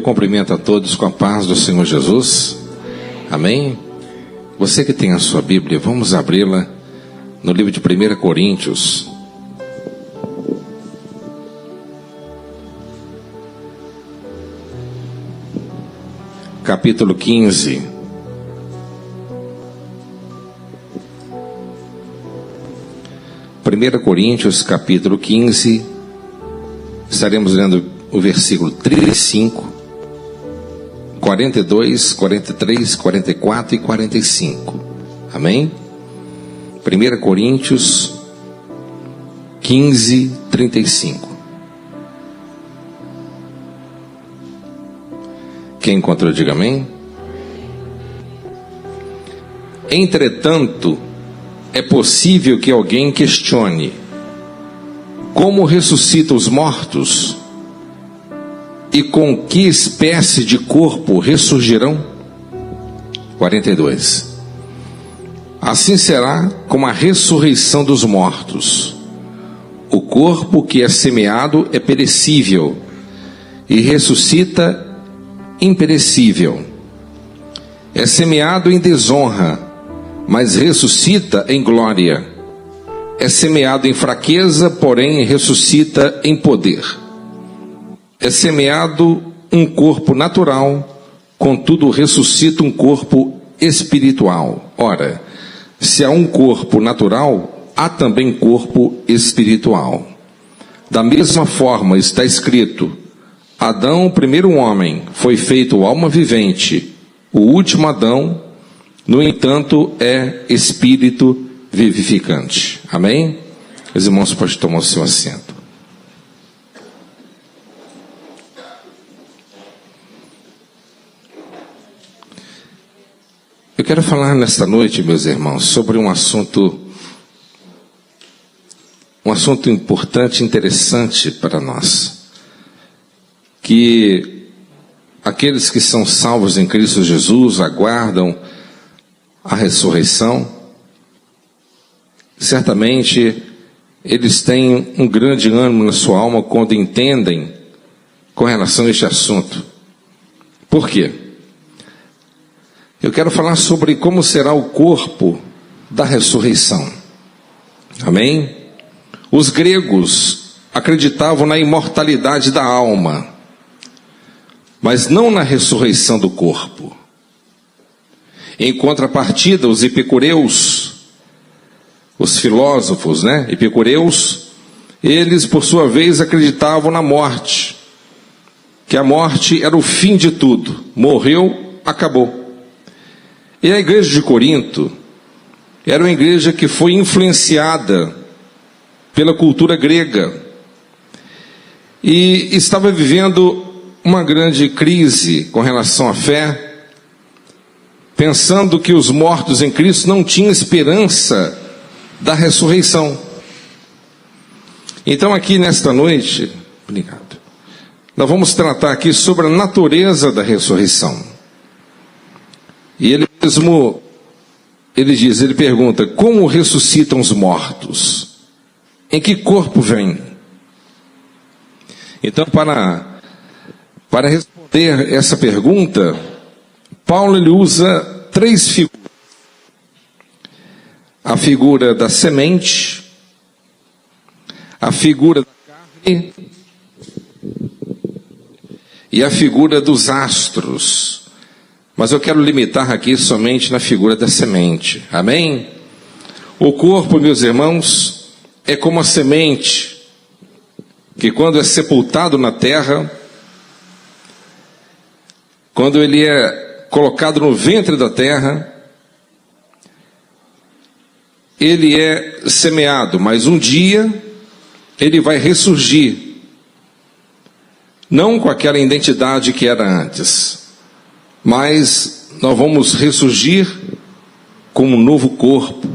Eu cumprimento a todos com a paz do Senhor Jesus. Amém? Você que tem a sua Bíblia, vamos abri-la no livro de 1 Coríntios. Capítulo 15. Primeira Coríntios, capítulo 15. Estaremos lendo o versículo 35, 42, 43, 44 e 45. Amém? 1 Coríntios 15, 35. Quem encontrou, diga amém. Entretanto, é possível que alguém questione: como ressuscita os mortos? E com que espécie de corpo ressurgirão? 42. Assim será como a ressurreição dos mortos. O corpo que é semeado é perecível, e ressuscita imperecível. É semeado em desonra, mas ressuscita em glória. É semeado em fraqueza, porém ressuscita em poder. É semeado um corpo natural, contudo ressuscita um corpo espiritual. Ora, se há um corpo natural, há também corpo espiritual. Da mesma forma está escrito: Adão, o primeiro homem, foi feito alma vivente. O último Adão, no entanto, é espírito vivificante. Amém? Os irmãos podem tomar o seu assento. Eu quero falar nesta noite, meus irmãos, sobre um assunto importante e interessante para nós. Que aqueles que são salvos em Cristo Jesus aguardam a ressurreição. Certamente eles têm um grande ânimo na sua alma quando entendem com relação a este assunto. Por quê? Eu quero falar sobre como será o corpo da ressurreição. Amém? Os gregos acreditavam na imortalidade da alma, mas não na ressurreição do corpo. Em contrapartida, os epicureus, os filósofos, epicureus, eles por sua vez acreditavam na morte, que a morte era o fim de tudo. Morreu, acabou. E a igreja de Corinto era uma igreja que foi influenciada pela cultura grega e estava vivendo uma grande crise com relação à fé, pensando que os mortos em Cristo não tinham esperança da ressurreição. Então aqui nesta noite, nós vamos tratar aqui sobre a natureza da ressurreição. E ele mesmo, ele pergunta: como ressuscitam os mortos? Em que corpo vem? Então, para responder essa pergunta, Paulo ele usa três figuras: a figura da semente, a figura da carne e a figura dos astros. Mas eu quero limitar aqui somente na figura da semente. Amém? O corpo, meus irmãos, é como a semente, que quando é sepultado na terra, quando ele é colocado no ventre da terra, ele é semeado, mas um dia ele vai ressurgir, não com aquela identidade que era antes, mas nós vamos ressurgir com um novo corpo,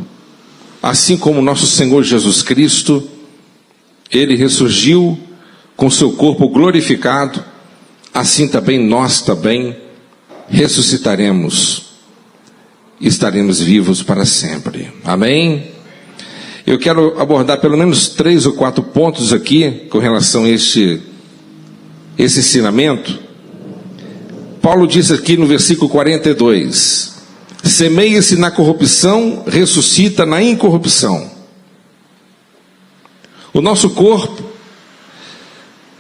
assim como nosso Senhor Jesus Cristo, ele ressurgiu com seu corpo glorificado, assim também nós também ressuscitaremos, estaremos vivos para sempre. Amém? Eu quero abordar pelo menos 3 ou 4 pontos aqui com relação a esse ensinamento. Paulo diz aqui no versículo 42, semeia-se na corrupção, ressuscita na incorrupção. O nosso corpo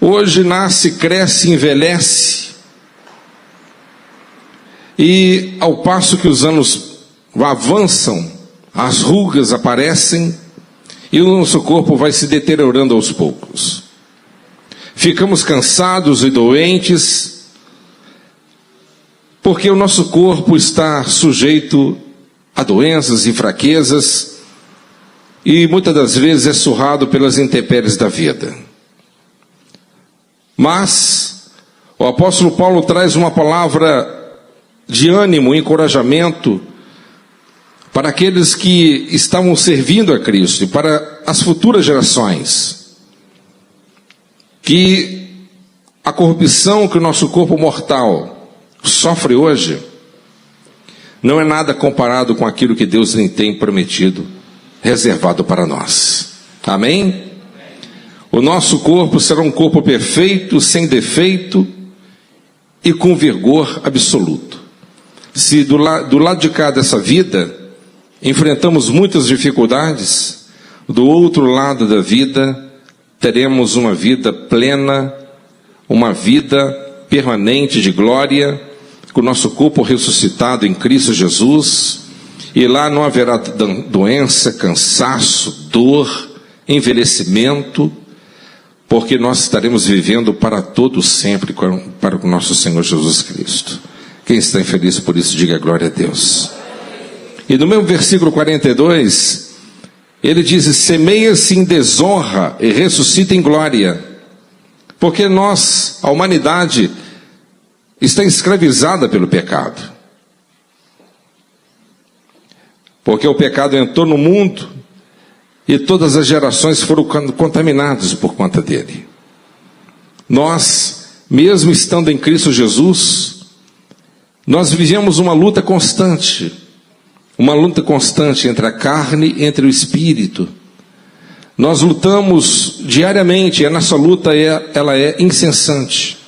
hoje nasce, cresce, envelhece, e ao passo que os anos avançam, as rugas aparecem e o nosso corpo vai se deteriorando aos poucos. Ficamos cansados e doentes, porque o nosso corpo está sujeito a doenças e fraquezas, e muitas das vezes é surrado pelas intempéries da vida. Mas o apóstolo Paulo traz uma palavra de ânimo, encorajamento para aqueles que estavam servindo a Cristo e para as futuras gerações, que a corrupção que o nosso corpo mortal sofre hoje não é nada comparado com aquilo que Deus lhe tem prometido, reservado para nós. Amém? O nosso corpo será um corpo perfeito, sem defeito e com vigor absoluto. Se do lado de cá dessa vida enfrentamos muitas dificuldades, do outro lado da vida teremos uma vida plena, uma vida permanente de glória, com o nosso corpo ressuscitado em Cristo Jesus, e lá não haverá doença, cansaço, dor, envelhecimento, porque nós estaremos vivendo para todo sempre para o nosso Senhor Jesus Cristo. Quem está infeliz por isso, diga glória a Deus. E no mesmo versículo 42, ele diz, semeia-se em desonra e ressuscita em glória. Porque nós, a humanidade, está escravizada pelo pecado. Porque o pecado entrou no mundo e todas as gerações foram contaminadas por conta dele. Nós, mesmo estando em Cristo Jesus, nós vivemos uma luta constante entre a carne e entre o espírito. Nós lutamos diariamente, e a nossa luta ela é incessante.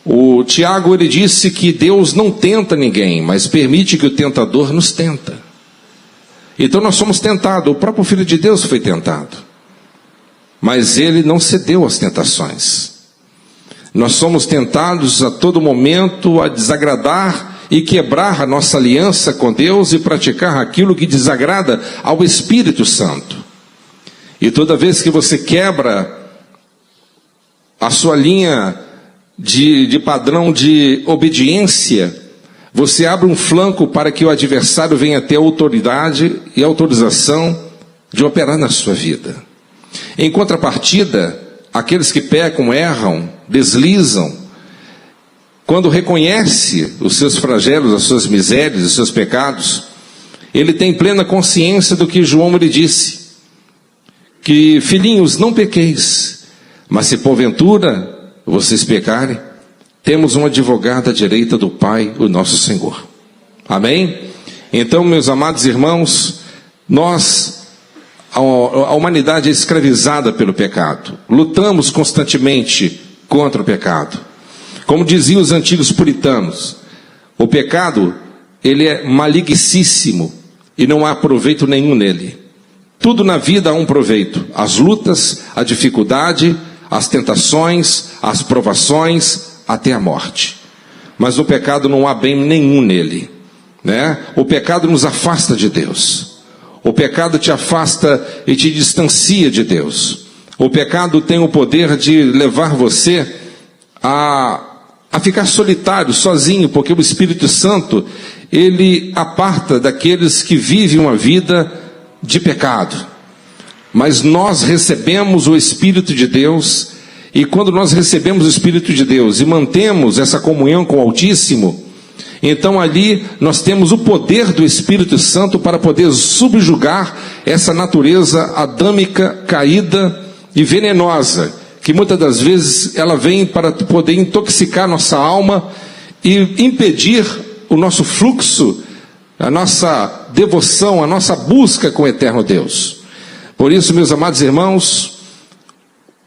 O Tiago, ele disse que Deus não tenta ninguém, mas permite que o tentador nos tenta. Então nós somos tentados, o próprio Filho de Deus foi tentado, mas ele não cedeu às tentações. Nós somos tentados a todo momento a desagradar e quebrar a nossa aliança com Deus e praticar aquilo que desagrada ao Espírito Santo. E toda vez que você quebra a sua linha de padrão de obediência, você abre um flanco para que o adversário venha ter autoridade e autorização de operar na sua vida. Em contrapartida, aqueles que pecam, erram, deslizam, quando reconhece os seus flagelos, as suas misérias, os seus pecados, ele tem plena consciência do que João lhe disse, que filhinhos, não pequeis, mas se porventura vocês pecarem, temos um advogado à direita do Pai, o nosso Senhor. Amém? Então, meus amados irmãos, a humanidade é escravizada pelo pecado. Lutamos constantemente contra o pecado. Como diziam os antigos puritanos, o pecado, ele é maligníssimo e não há proveito nenhum nele. Tudo na vida há um proveito. As lutas, a dificuldade, as tentações, as provações, até a morte. Mas o pecado não há bem nenhum nele, né? O pecado nos afasta de Deus. O pecado te afasta e te distancia de Deus. O pecado tem o poder de levar você a ficar solitário, sozinho, porque o Espírito Santo, ele aparta daqueles que vivem uma vida de pecado. Mas nós recebemos o Espírito de Deus, e quando nós recebemos o Espírito de Deus e mantemos essa comunhão com o Altíssimo, então ali nós temos o poder do Espírito Santo para poder subjugar essa natureza adâmica, caída e venenosa, que muitas das vezes ela vem para poder intoxicar nossa alma e impedir o nosso fluxo, a nossa devoção, a nossa busca com o eterno Deus. Por isso, meus amados irmãos,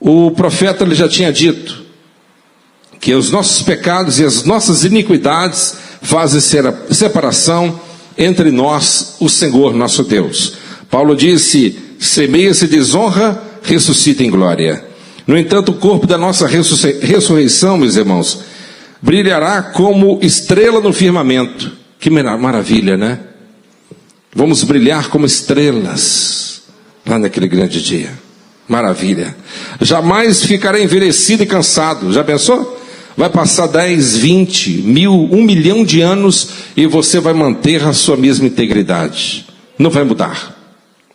o profeta ele já tinha dito que os nossos pecados e as nossas iniquidades fazem separação entre nós, o Senhor nosso Deus. Paulo disse: semeia-se desonra, ressuscita em glória. No entanto, o corpo da nossa ressurreição, meus irmãos, brilhará como estrela no firmamento. Que maravilha, né? Vamos brilhar como estrelas lá naquele grande dia. Maravilha. Jamais ficará envelhecido e cansado. Já pensou? Vai passar 10, 20, 1000, 1 milhão de anos e você vai manter a sua mesma integridade. Não vai mudar,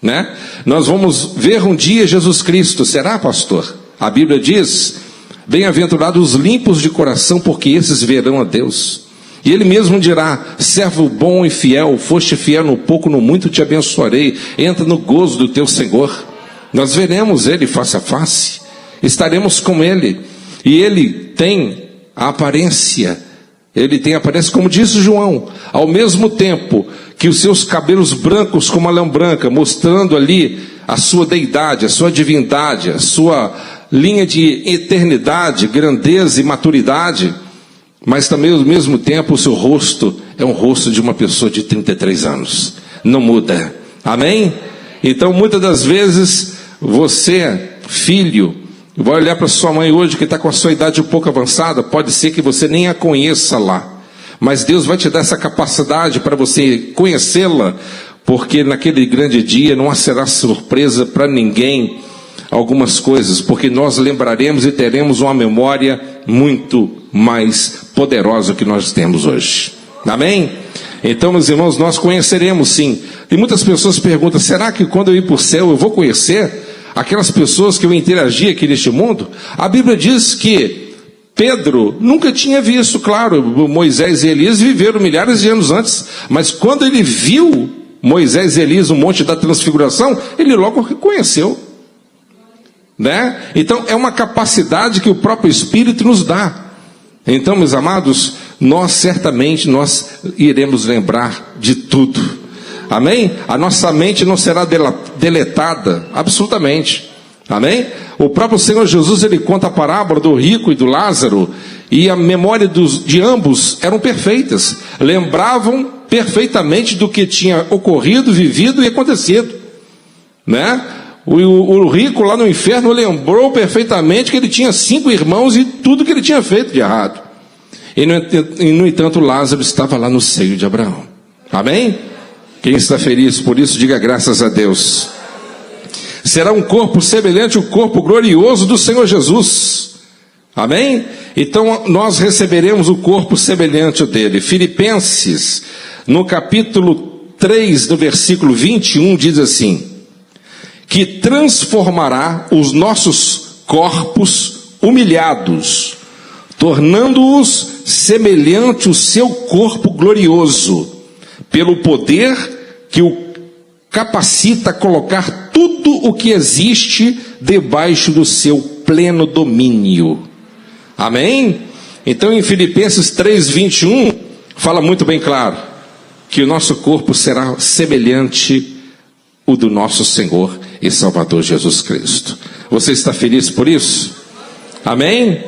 né? Nós vamos ver um dia Jesus Cristo. Será, pastor? A Bíblia diz: bem-aventurados os limpos de coração, porque esses verão a Deus. E ele mesmo dirá: servo bom e fiel, foste fiel no pouco, no muito te abençoarei. Entra no gozo do teu Senhor. Nós veremos ele face a face, estaremos com ele, e ele tem a aparência, como disse João, ao mesmo tempo que os seus cabelos brancos como a lã branca, mostrando ali a sua deidade, a sua divindade, a sua linha de eternidade, grandeza e maturidade, mas também ao mesmo tempo o seu rosto é um rosto de uma pessoa de 33 anos, não muda, amém? Então muitas das vezes você, filho, vai olhar para sua mãe hoje que está com a sua idade um pouco avançada, pode ser que você nem a conheça lá, mas Deus vai te dar essa capacidade para você conhecê-la, porque naquele grande dia não será surpresa para ninguém algumas coisas, porque nós lembraremos e teremos uma memória muito mais poderosa que nós temos hoje, amém? Então, meus irmãos, nós conheceremos sim. E muitas pessoas perguntam: será que quando eu ir para o céu eu vou conhecer aquelas pessoas que eu interagi aqui neste mundo? A Bíblia diz que Pedro nunca tinha visto, claro, Moisés e Elias viveram milhares de anos antes, mas quando ele viu Moisés e Elias no Monte da Transfiguração, ele logo reconheceu, né? Então é uma capacidade que o próprio Espírito nos dá. Então, meus amados, nós certamente iremos lembrar de tudo, amém? A nossa mente não será deletada, absolutamente, amém? O próprio Senhor Jesus, ele conta a parábola do rico e do Lázaro, e a memória de ambos eram perfeitas, lembravam perfeitamente do que tinha ocorrido, vivido e acontecido, né? O rico lá no inferno lembrou perfeitamente que ele tinha 5 irmãos e tudo que ele tinha feito de errado, e no entanto Lázaro estava lá no seio de Abraão, amém? Quem está feliz por isso, diga graças a Deus. Será um corpo semelhante ao corpo glorioso do Senhor Jesus, amém? Então nós receberemos o corpo semelhante ao dele. Filipenses, no capítulo 3, no versículo 21, diz assim: que transformará os nossos corpos humilhados, tornando-os semelhante ao seu corpo glorioso, pelo poder que o capacita a colocar tudo o que existe debaixo do seu pleno domínio, amém? Então em Filipenses 3:21 fala muito bem claro que o nosso corpo será semelhante ao do nosso Senhor e Salvador Jesus Cristo. Você está feliz por isso? Amém?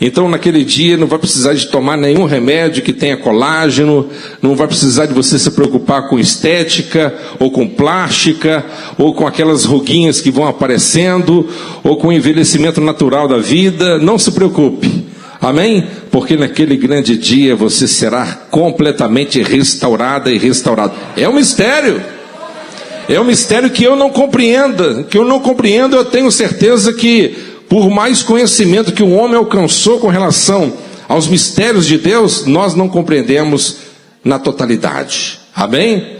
Então naquele dia não vai precisar de tomar nenhum remédio que tenha colágeno, não vai precisar de você se preocupar com estética, ou com plástica, ou com aquelas ruguinhas que vão aparecendo, ou com o envelhecimento natural da vida. Não se preocupe, amém? Porque naquele grande dia você será completamente restaurada e restaurado. É um mistério. É um mistério que eu não compreendo, eu tenho certeza que, por mais conhecimento que o homem alcançou com relação aos mistérios de Deus, nós não compreendemos na totalidade, amém?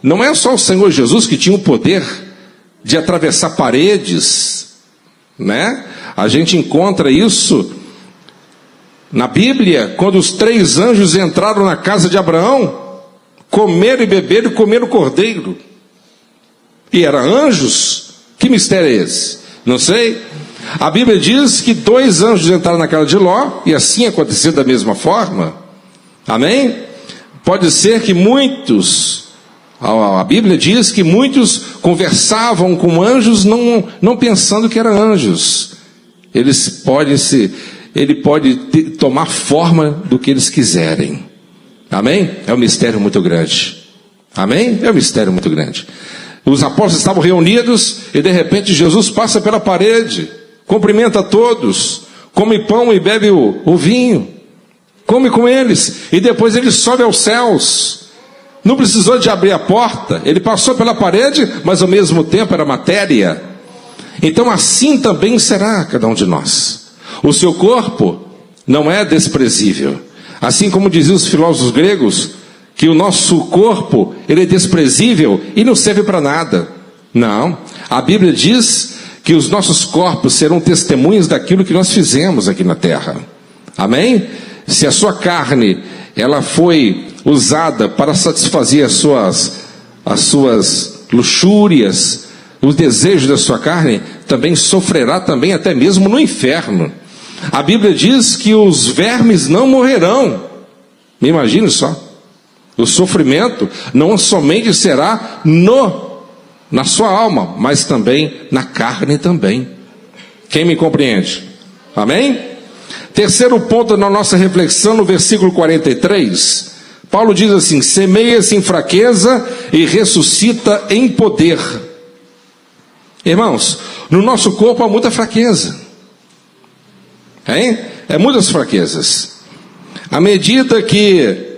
Não é só o Senhor Jesus que tinha o poder de atravessar paredes, né? A gente encontra isso na Bíblia, quando os 3 anjos entraram na casa de Abraão, comeram e beberam e comeram o cordeiro. E eram anjos? Que mistério é esse? Não sei. A Bíblia diz que 2 anjos entraram na casa de Ló, e assim aconteceu da mesma forma, amém? Pode ser que muitos, a Bíblia diz que muitos conversavam com anjos não pensando que eram anjos. Eles podem ele pode tomar forma do que eles quiserem. Amém? É um mistério muito grande. Amém? É um mistério muito grande. Os apóstolos estavam reunidos e de repente Jesus passa pela parede, cumprimenta todos, come pão e bebe o vinho, come com eles e depois ele sobe aos céus. Não precisou de abrir a porta, ele passou pela parede, mas ao mesmo tempo era matéria. Então assim também será cada um de nós. O seu corpo não é desprezível. Assim como diziam os filósofos gregos, que o nosso corpo, ele é desprezível e não serve para nada. Não, a Bíblia diz que os nossos corpos serão testemunhas daquilo que nós fizemos aqui na terra. Amém? Se a sua carne, ela foi usada para satisfazer as suas luxúrias, os desejos da sua carne, também sofrerá também até mesmo no inferno. A Bíblia diz que os vermes não morrerão. Me imagine só. O sofrimento não somente será na sua alma, mas também na carne também. Quem me compreende? Amém? Terceiro ponto na nossa reflexão, no versículo 43, Paulo diz assim: semeia-se em fraqueza e ressuscita em poder. Irmãos, no nosso corpo há muita fraqueza. Hein? É muitas fraquezas. À medida que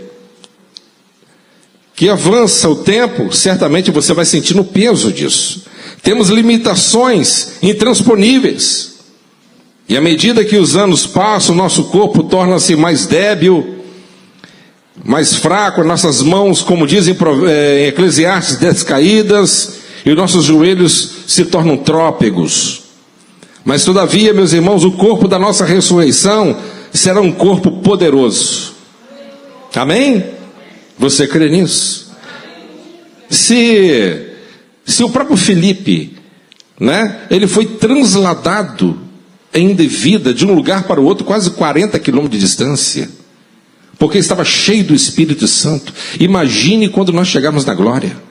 avança o tempo, certamente você vai sentindo o peso disso. Temos limitações intransponíveis. E à medida que os anos passam, o nosso corpo torna-se mais débil, mais fraco, nossas mãos, como dizem em Eclesiastes, descaídas, e os nossos joelhos se tornam trópegos. Mas todavia, meus irmãos, o corpo da nossa ressurreição será um corpo poderoso. Amém? Você crê nisso? Se o próprio Filipe, né, ele foi transladado em vida de um lugar para o outro, quase 40 quilômetros de distância, porque estava cheio do Espírito Santo. Imagine quando nós chegarmos na glória.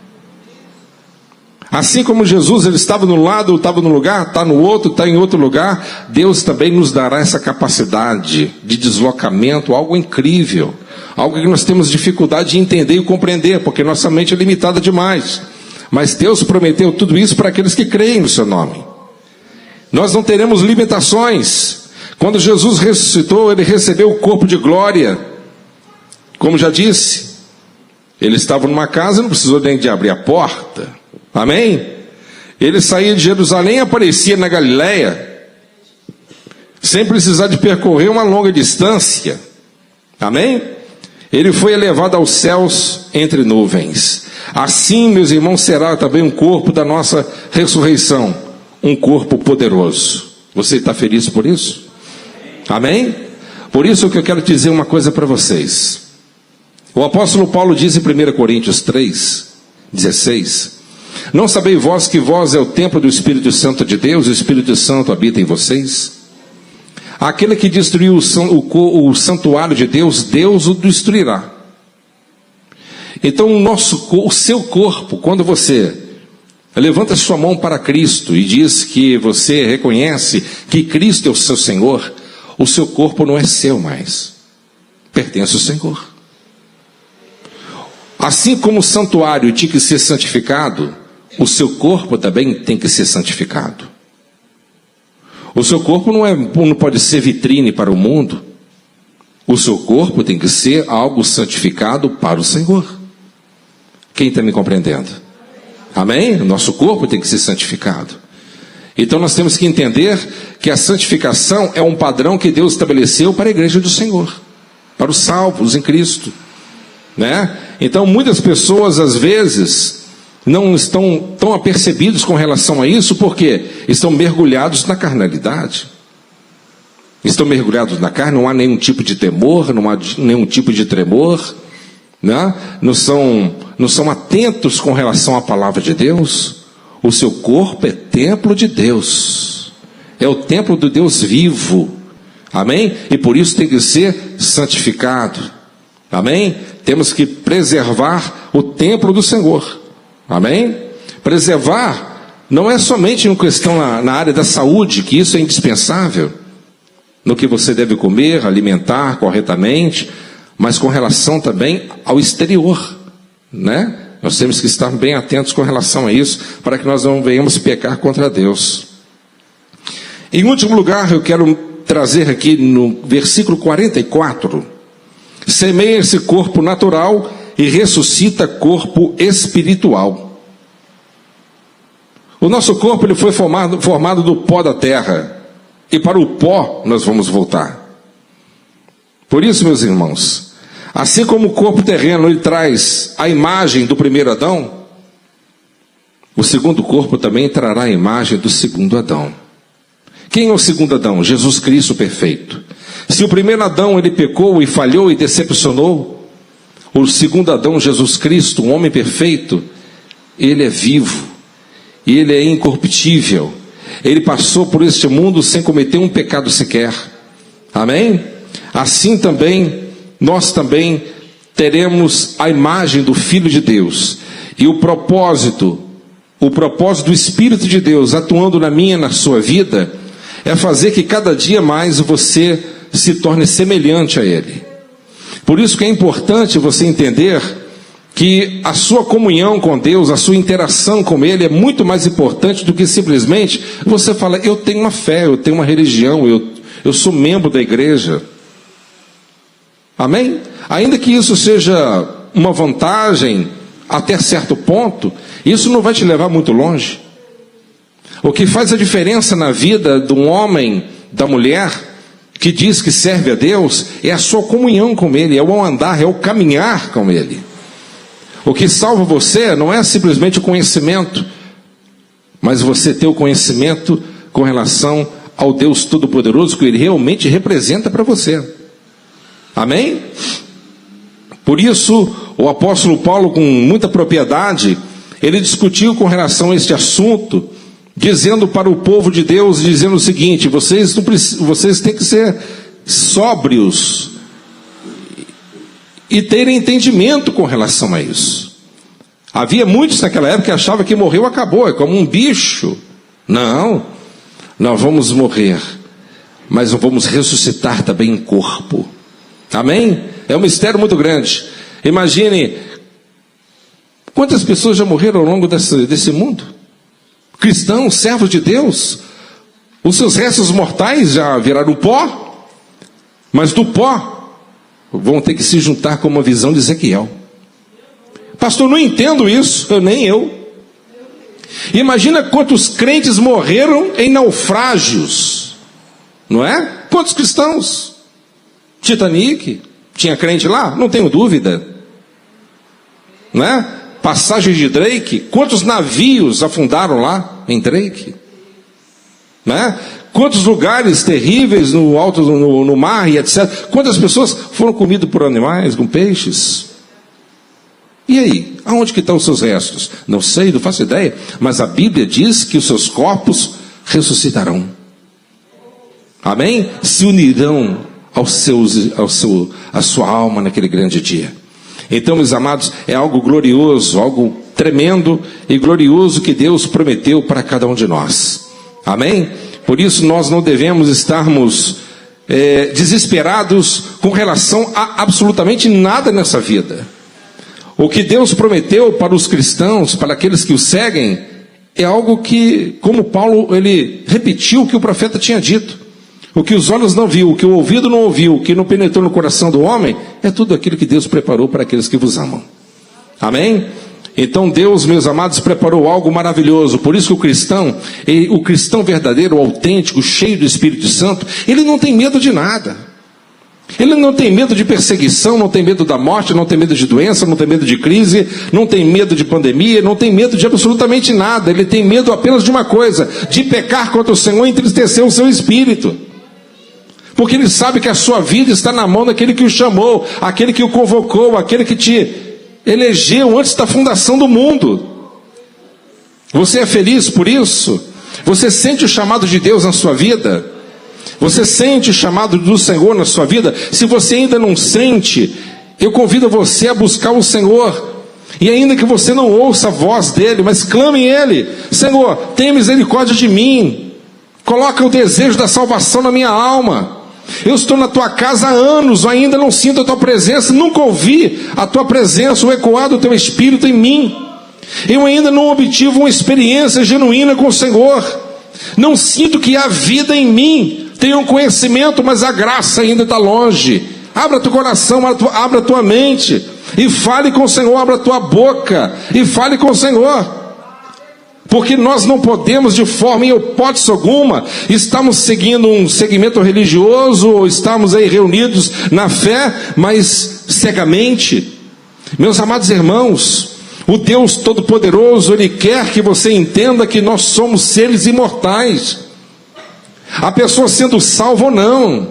Assim como Jesus, ele estava no lado, estava no lugar, está no outro, está em outro lugar, Deus também nos dará essa capacidade de deslocamento, algo incrível, algo que nós temos dificuldade de entender e compreender, porque nossa mente é limitada demais. Mas Deus prometeu tudo isso para aqueles que creem no seu nome. Nós não teremos limitações. Quando Jesus ressuscitou, ele recebeu o corpo de glória. Como já disse, ele estava numa casa, não precisou nem de abrir a porta. Amém? Ele saía de Jerusalém e aparecia na Galileia, sem precisar de percorrer uma longa distância. Amém? Ele foi elevado aos céus entre nuvens. Assim, meus irmãos, será também um corpo da nossa ressurreição, um corpo poderoso. Você está feliz por isso? Amém? Por isso que eu quero dizer uma coisa para vocês. O apóstolo Paulo diz em 1 Coríntios 3:16: não sabeis vós que vós é o templo do Espírito Santo de Deus, e o Espírito Santo habita em vocês? Aquele que destruiu o santuário de Deus, Deus o destruirá. Então o seu corpo, quando você levanta sua mão para Cristo e diz que você reconhece que Cristo é o seu Senhor, o seu corpo não é seu mais, pertence ao Senhor. Assim como o santuário tinha que ser santificado, o seu corpo também tem que ser santificado. O seu corpo não pode ser vitrine para o mundo. O seu corpo tem que ser algo santificado para o Senhor. Quem está me compreendendo? Amém? O nosso corpo tem que ser santificado. Então nós temos que entender que a santificação é um padrão que Deus estabeleceu para a igreja do Senhor, para os salvos em Cristo, né? Então muitas pessoas às vezes não estão tão apercebidos com relação a isso, porque estão mergulhados na carnalidade. Estão mergulhados na carne, não há nenhum tipo de temor, não há nenhum tipo de tremor, né? Não são atentos com relação à palavra de Deus. O seu corpo é templo de Deus, é o templo do Deus vivo, amém? E por isso tem que ser santificado, amém? Temos que preservar o templo do Senhor, amém? Preservar não é somente uma questão na área da saúde, que isso é indispensável. no que você deve comer, alimentar corretamente, mas com relação também ao exterior, né? Nós temos que estar bem atentos com relação a isso, para que nós não venhamos pecar contra Deus. Em último lugar, eu quero trazer aqui no versículo 44, semeia esse corpo natural e ressuscita corpo espiritual. O nosso corpo ele foi formado do pó da terra, e para o pó nós vamos voltar. Por isso, meus irmãos, assim como o corpo terreno ele traz a imagem do primeiro Adão, o segundo corpo também trará a imagem do segundo Adão. Quem é o segundo Adão? Jesus Cristo perfeito. Se o primeiro Adão ele pecou e falhou e decepcionou, o segundo Adão, Jesus Cristo, um homem perfeito, ele é vivo, e ele é incorruptível. Ele passou por este mundo sem cometer um pecado sequer. Amém? Assim também, nós também teremos a imagem do Filho de Deus. E o propósito do Espírito de Deus atuando na minha e na sua vida, é fazer que cada dia mais você se torne semelhante a Ele. Por isso que é importante você entender que a sua comunhão com Deus, a sua interação com Ele é muito mais importante do que simplesmente você falar, eu tenho uma fé, eu tenho uma religião, eu sou membro da igreja. Amém? Ainda que isso seja uma vantagem até certo ponto, isso não vai te levar muito longe. O que faz a diferença na vida de um homem, da mulher, que diz que serve a Deus, é a sua comunhão com Ele, é o andar, é o caminhar com Ele. O que salva você não é simplesmente o conhecimento, mas você ter o conhecimento com relação ao Deus Todo-Poderoso que Ele realmente representa para você. Amém? Por isso, o apóstolo Paulo, com muita propriedade, ele discutiu com relação a este assunto, dizendo para o povo de Deus, dizendo o seguinte, vocês têm que ser sóbrios e terem entendimento com relação a isso. Havia muitos naquela época que achavam que morreu, acabou, é como um bicho. Não, nós vamos morrer, mas nós vamos ressuscitar também em corpo. Amém? É um mistério muito grande. Imagine quantas pessoas já morreram ao longo desse mundo. Cristãos, servos de Deus, os seus restos mortais já viraram pó, mas do pó vão ter que se juntar com uma visão de Ezequiel. Pastor, não entendo isso, nem eu. Imagina quantos crentes morreram em naufrágios, não é? Quantos cristãos? Titanic, tinha crente lá? Não tenho dúvida, não é? Passagem de Drake, quantos navios afundaram lá em Drake? Né? Quantos lugares terríveis no alto no mar e etc. Quantas pessoas foram comidas por animais, com peixes? E aí, aonde que estão os seus restos? Não sei, não faço ideia, mas a Bíblia diz que os seus corpos ressuscitarão. Amém? Se unirão à sua alma naquele grande dia. Então, meus amados, é algo glorioso, algo tremendo e glorioso que Deus prometeu para cada um de nós. Amém? Por isso nós não devemos estarmos desesperados com relação a absolutamente nada nessa vida. O que Deus prometeu para os cristãos, para aqueles que o seguem, é algo que, como Paulo, ele repetiu o que o profeta tinha dito. O que os olhos não viu, o que o ouvido não ouviu, o que não penetrou no coração do homem, é tudo aquilo que Deus preparou para aqueles que vos amam. Amém? Então Deus, meus amados, preparou algo maravilhoso. Por isso que o cristão verdadeiro, autêntico, cheio do Espírito Santo, ele não tem medo de nada. Ele não tem medo de perseguição, não tem medo da morte, não tem medo de doença, não tem medo de crise, não tem medo de pandemia, não tem medo de absolutamente nada. Ele tem medo apenas de uma coisa, de pecar contra o Senhor e entristecer o seu espírito. Porque ele sabe que a sua vida está na mão daquele que o chamou, aquele que o convocou, aquele que te elegeu antes da fundação do mundo. Você é feliz por isso? Você sente o chamado de Deus na sua vida? Você sente o chamado do Senhor na sua vida? Se você ainda não sente, eu convido você a buscar o Senhor. E ainda que você não ouça a voz dele, mas clame ele: Senhor, tenha misericórdia de mim. Coloca o desejo da salvação na minha alma. Eu estou na tua casa há anos, ainda não sinto a tua presença, nunca ouvi a tua presença, o ecoar do teu Espírito em mim. Eu ainda não obtive uma experiência genuína com o Senhor. Não sinto que há vida em mim. Tenho um conhecimento, mas a graça ainda está longe. Abra teu coração, abra tua mente e fale com o Senhor. Abra tua boca e fale com o Senhor. Porque nós não podemos, de forma em hipótese alguma, estamos seguindo um segmento religioso, ou estamos aí reunidos na fé, mas cegamente. Meus amados irmãos, o Deus Todo-Poderoso, Ele quer que você entenda que nós somos seres imortais. A pessoa sendo salva ou não,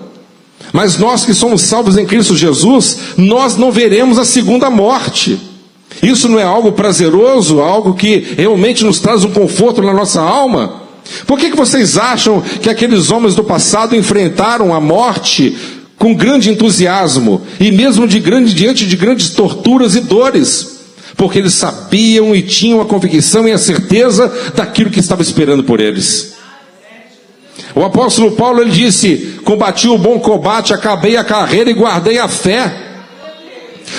mas nós que somos salvos em Cristo Jesus, nós não veremos a segunda morte. Isso não é algo prazeroso, algo que realmente nos traz um conforto na nossa alma? Por que vocês acham que aqueles homens do passado enfrentaram a morte com grande entusiasmo, e mesmo diante de grandes torturas e dores? Porque eles sabiam e tinham a convicção e a certeza daquilo que estava esperando por eles. O apóstolo Paulo, ele disse: combati o bom combate, acabei a carreira e guardei a fé.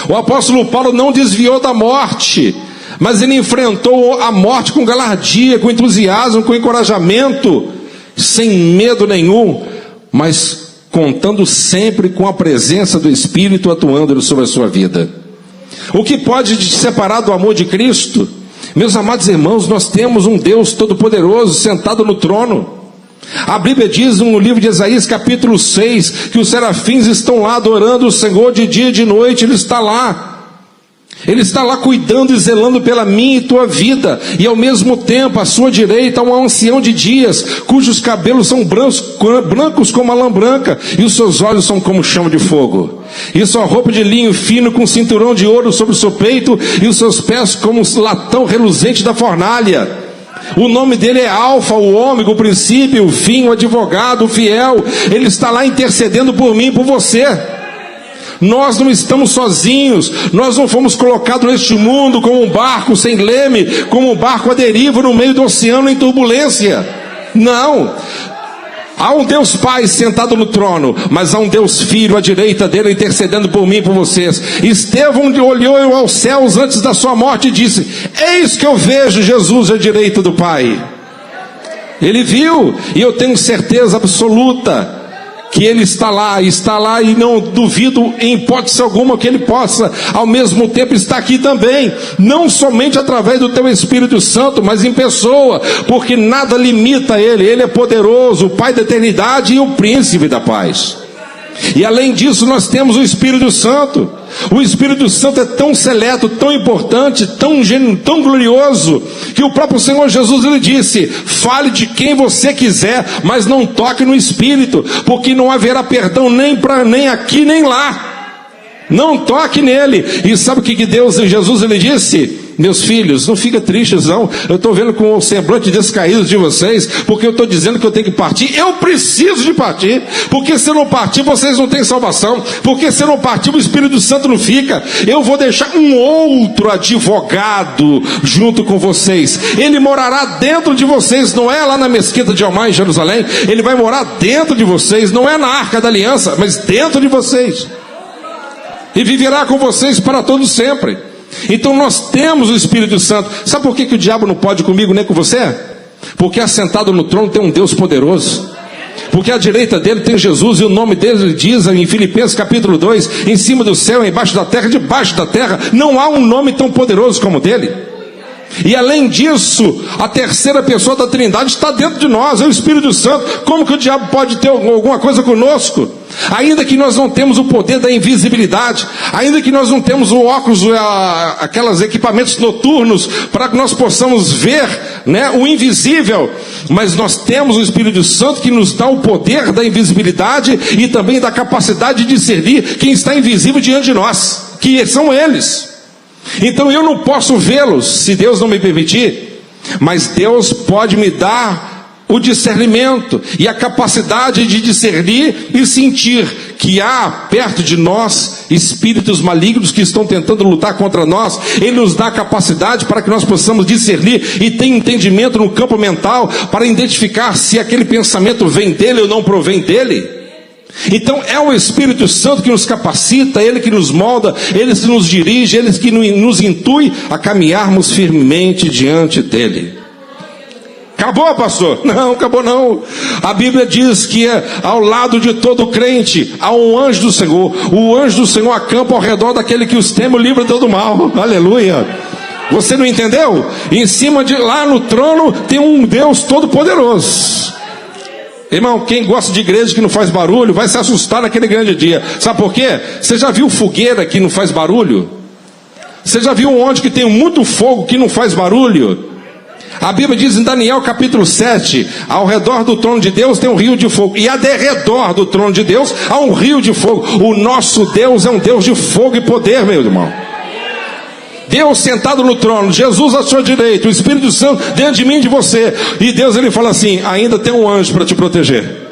O apóstolo Paulo não desviou da morte, mas ele enfrentou a morte com galardia, com entusiasmo, com encorajamento, sem medo nenhum, mas contando sempre com a presença do Espírito atuando sobre a sua vida. O que pode te separar do amor de Cristo? Meus amados irmãos, nós temos um Deus Todo-Poderoso sentado no trono. A Bíblia diz no livro de Isaías capítulo 6, que os serafins estão lá adorando o Senhor de dia e de noite. Ele está lá cuidando e zelando pela minha e tua vida. E ao mesmo tempo, à sua direita, um ancião de dias, cujos cabelos são brancos como a lã branca, e os seus olhos são como chama de fogo. E sua roupa de linho fino, com cinturão de ouro sobre o seu peito, e os seus pés como um latão reluzente da fornalha. O nome dele é Alfa, o Ômega, o princípio, o fim, o advogado, o fiel. Ele está lá intercedendo por mim e por você. Nós não estamos sozinhos. Nós não fomos colocados neste mundo como um barco sem leme, como um barco à deriva no meio do oceano em turbulência. Não. Há um Deus Pai sentado no trono, mas há um Deus Filho à direita dele intercedendo por mim e por vocês. Estevão olhou aos céus antes da sua morte e disse: eis que eu vejo Jesus à direita do Pai. Ele viu, e eu tenho certeza absoluta que Ele está lá e não duvido em hipótese alguma que Ele possa ao mesmo tempo estar aqui também, não somente através do teu Espírito Santo, mas em pessoa, porque nada limita Ele. Ele é poderoso, o Pai da eternidade e o Príncipe da paz. E além disso, nós temos o Espírito Santo. O Espírito Santo é tão seleto, tão importante, tão glorioso, que o próprio Senhor Jesus, ele disse: fale de quem você quiser, mas não toque no Espírito, porque não haverá perdão nem aqui nem lá. Não toque nele. E sabe o que Deus e Jesus, ele disse? Meus filhos, não fica tristes não. Eu estou vendo com o semblante descaído de vocês, porque eu estou dizendo que eu tenho que partir. Eu preciso de partir, porque se eu não partir, vocês não têm salvação. Porque se eu não partir, o Espírito Santo não fica. Eu vou deixar um outro advogado junto com vocês. Ele morará dentro de vocês. Não é lá na mesquita de Almar em Jerusalém. Ele vai morar dentro de vocês. Não é na Arca da Aliança, mas dentro de vocês. E viverá com vocês para todo sempre. Então nós temos o Espírito Santo. Sabe por que o diabo não pode comigo nem com você? Porque assentado no trono tem um Deus poderoso. Porque à direita dele tem Jesus, e o nome dele diz em Filipenses capítulo 2: em cima do céu, embaixo da terra, debaixo da terra, não há um nome tão poderoso como o dele. E além disso, a terceira pessoa da Trindade está dentro de nós, é o Espírito Santo. Como que o diabo pode ter alguma coisa conosco? Ainda que nós não temos o poder da invisibilidade, ainda que nós não temos o óculos, aqueles equipamentos noturnos para que nós possamos ver, né, o invisível, mas nós temos o Espírito Santo que nos dá o poder da invisibilidade e também da capacidade de discernir quem está invisível diante de nós, que são eles. Então eu não posso vê-los se Deus não me permitir, mas Deus pode me dar o discernimento e a capacidade de discernir e sentir que há perto de nós espíritos malignos que estão tentando lutar contra nós. Ele nos dá a capacidade para que nós possamos discernir e ter entendimento no campo mental para identificar se aquele pensamento vem dele ou não provém dele. Então é o Espírito Santo que nos capacita, Ele que nos molda, Ele que nos dirige, Ele que nos intui a caminharmos firmemente diante dEle. Acabou, pastor? Não, acabou não. A Bíblia diz que ao lado de todo crente há um anjo do Senhor. O anjo do Senhor acampa ao redor daquele que os teme, o livra de todo mal. Aleluia. Você não entendeu? Em cima de lá no trono tem um Deus todo poderoso. Irmão, quem gosta de igreja que não faz barulho vai se assustar naquele grande dia. Sabe por quê? Você já viu fogueira que não faz barulho? Você já viu onde que tem muito fogo que não faz barulho? A Bíblia diz em Daniel capítulo 7, ao redor do trono de Deus tem um rio de fogo, e a derredor do trono de Deus há um rio de fogo. O nosso Deus é um Deus de fogo e poder, meu irmão. Deus sentado no trono, Jesus à sua direita, o Espírito Santo dentro de mim e de você. E Deus, ele fala assim: ainda tem um anjo para te proteger.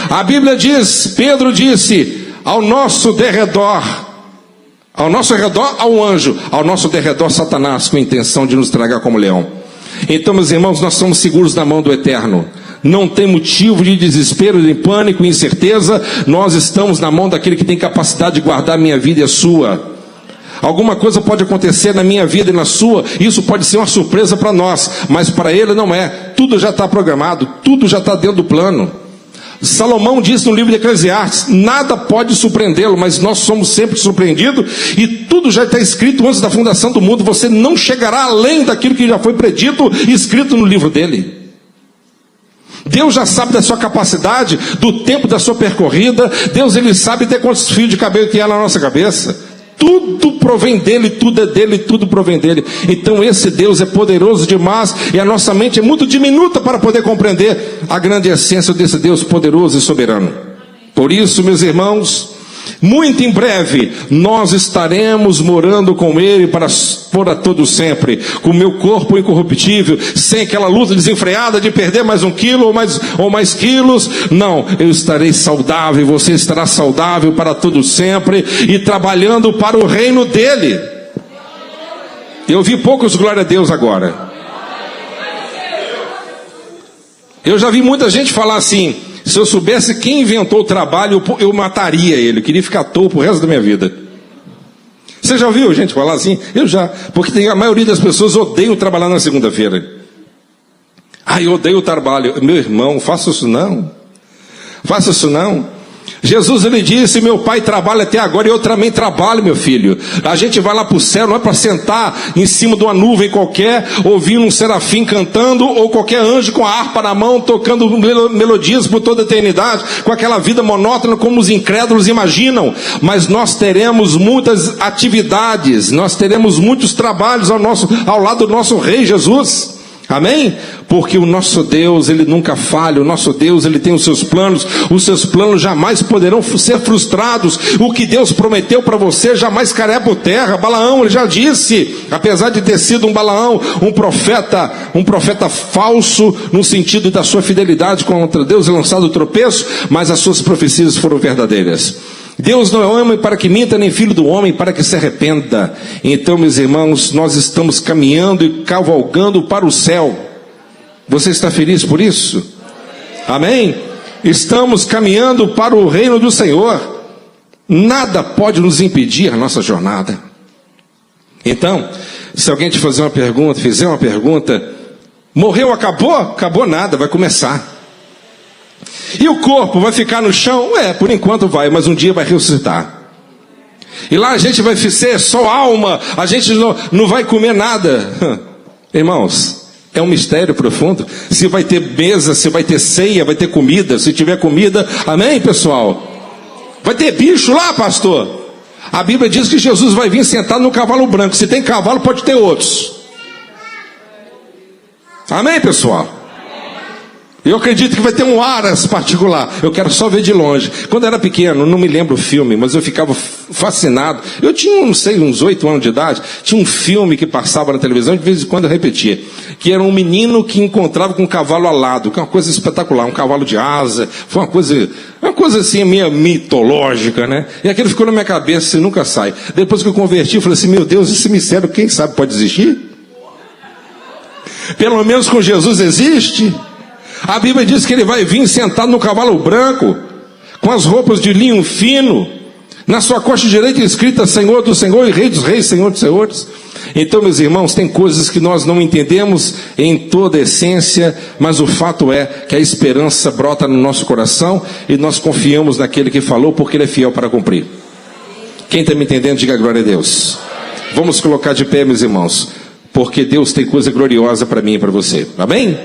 A Bíblia diz, Pedro disse, ao nosso derredor há um anjo, ao nosso derredor Satanás, com a intenção de nos tragar como leão. Então, meus irmãos, nós somos seguros na mão do Eterno. Não tem motivo de desespero, de pânico, incerteza. Nós estamos na mão daquele que tem capacidade de guardar a minha vida e a sua. Alguma coisa pode acontecer na minha vida e na sua, isso pode ser uma surpresa para nós, mas para ele não é. Tudo já está programado, tudo já está dentro do plano. Salomão disse no livro de Eclesiastes: nada pode surpreendê-lo, mas nós somos sempre surpreendidos, e tudo já está escrito antes da fundação do mundo. Você não chegará além daquilo que já foi predito e escrito no livro dele. Deus já sabe da sua capacidade, do tempo da sua percorrida. Deus, ele sabe até quantos fios de cabelo que há na nossa cabeça. Tudo provém dele, tudo é dele, tudo provém dele. Então esse Deus é poderoso demais, e a nossa mente é muito diminuta para poder compreender a grande essência desse Deus poderoso e soberano. Por isso, meus irmãos, muito em breve nós estaremos morando com ele para todo sempre, com o meu corpo incorruptível, sem aquela luta desenfreada de perder mais um quilo ou mais quilos. Não, eu estarei saudável, você estará saudável para todo sempre, e trabalhando para o reino dele. Eu vi poucos glória a Deus agora. Eu já vi muita gente falar assim: se eu soubesse quem inventou o trabalho, eu mataria ele, eu queria ficar à toa pro resto da minha vida. Você já ouviu gente falar assim? Eu já, porque a maioria das pessoas odeiam trabalhar na segunda-feira. Eu odeio o trabalho. Meu irmão, faça isso não. Faça isso não. Jesus, ele disse: meu pai trabalha até agora e eu também trabalho, meu filho. A gente vai lá para o céu não é para sentar em cima de uma nuvem qualquer, ouvindo um serafim cantando, ou qualquer anjo com a harpa na mão, tocando melodias por toda a eternidade, com aquela vida monótona como os incrédulos imaginam. Mas nós teremos muitas atividades, nós teremos muitos trabalhos ao lado do nosso Rei Jesus. Amém? Porque o nosso Deus, ele nunca falha. O nosso Deus, ele tem os seus planos jamais poderão ser frustrados. O que Deus prometeu para você jamais cairá por terra. Balaão, ele já disse, apesar de ter sido um Balaão, um profeta falso, no sentido da sua fidelidade contra Deus, lançado o tropeço, mas as suas profecias foram verdadeiras. Deus não é homem para que minta, nem filho do homem para que se arrependa. Então, meus irmãos, nós estamos caminhando e cavalgando para o céu. Você está feliz por isso? Amém? Estamos caminhando para o reino do Senhor. Nada pode nos impedir a nossa jornada. Então, se alguém te fizer uma pergunta, morreu, acabou? Acabou nada, vai começar. E o corpo vai ficar no chão? Por enquanto vai, mas um dia vai ressuscitar. E lá a gente vai ser só alma, a gente não vai comer nada. Irmãos, é um mistério profundo. Se vai ter mesa, se vai ter ceia, vai ter comida. Se tiver comida, amém, pessoal? Vai ter bicho lá, pastor? A Bíblia diz que Jesus vai vir sentado no cavalo branco. Se tem cavalo, pode ter outros. Amém, pessoal? Eu acredito que vai ter um aras particular. Eu quero só ver de longe. Quando eu era pequeno, não me lembro o filme, mas eu ficava fascinado. Eu tinha, não sei, uns 8 anos de idade. Tinha um filme que passava na televisão, de vez em quando eu repetia. Que era um menino que encontrava com um cavalo alado, que é uma coisa espetacular, um cavalo de asa. Foi uma coisa assim, meio mitológica, né? E aquilo ficou na minha cabeça e nunca sai. Depois que eu converti, eu falei assim: meu Deus, esse mistério, quem sabe pode existir? Pelo menos com Jesus existe. A Bíblia diz que ele vai vir sentado no cavalo branco, com as roupas de linho fino, na sua coxa direita escrita Senhor do Senhor e Rei dos Reis, Senhor dos Senhores. Então, meus irmãos, tem coisas que nós não entendemos em toda a essência, mas o fato é que a esperança brota no nosso coração e nós confiamos naquele que falou, porque ele é fiel para cumprir. Quem está me entendendo, diga glória a Deus. Vamos colocar de pé, meus irmãos, porque Deus tem coisa gloriosa para mim e para você. Amém?